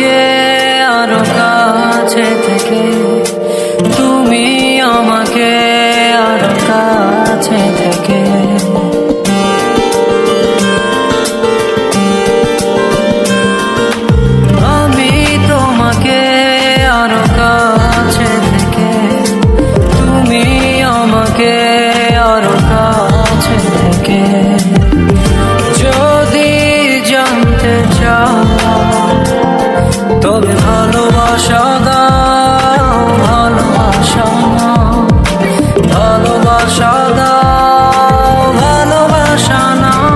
আমাকে আরো কাছে থেকে, তুমি আমাকে আরো কাছে থেকে। আমি তোমাকে আরো কাছে থেকে, তুমি আমাকে আরো কাছে থেকে। যদি জানতে চাও তবে ভালোবাসা দাও, ভালোবাসা নাও, ভালোবাসা দাও, ভালোবাসা নাও।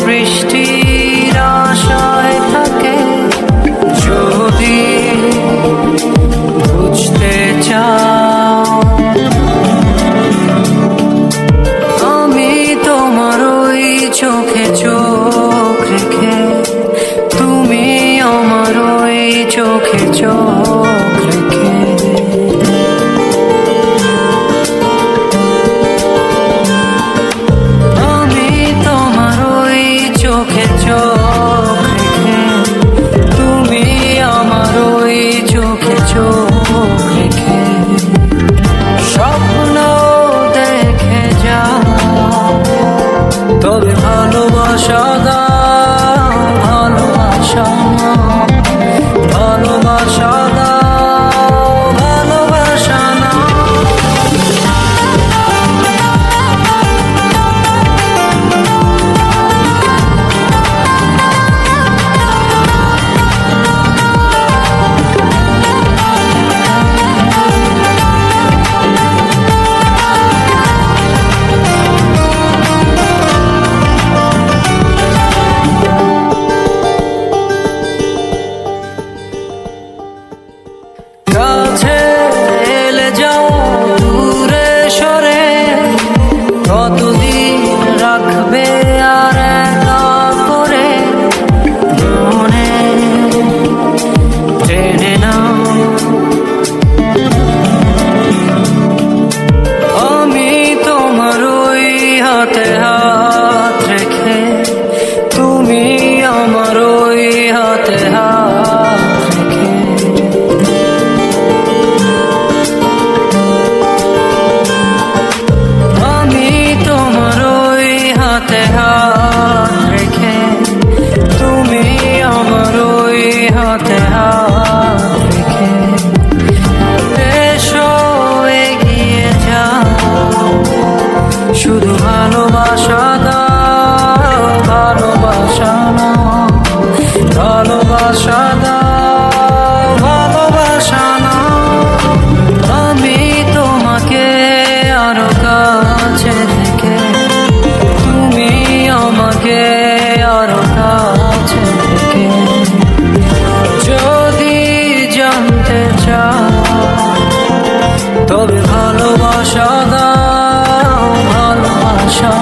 বৃষ্টির আশায় থাকে, যদি বুঝতে চাও আমি তোমার ওই চোখে চোখ রেখে, তুমি আমার ওই চোখে চোখ রেখে। চোখে চোখ রেখে, তুমি আমার ওই চোখে চোখ রেখে। স্বপ্ন দেখে যাও তবে ভালোবাসা দাও, ভালোবাসা নাও, ভালোবাসা দাও, ভালোবাসা নাও। কাছে এলে যাও, দূরে সরে কতদিন রাখবে আর একা করে মনে টেনে নাও। আমি তোমার ওই হাতে হাত রেখে, তুমি আমার ওই হাতে হাত রেখে। হাতে হাত রেখে, তুমি আমার ওই হাতে হাত রেখে। এসো এগিয়ে যাও, শুধু ভালোবাসা দাও, ভালোবাসা নাও, ভালোবাসা দাও, ভালোবাসা নাও। আমি তোমাকে আরো কাছে থেকে, তুমি আমাকে আরো কাছে থেকে। যদি জানতে চাও তবে ভালোবাসা দাও, ভালোবাসা।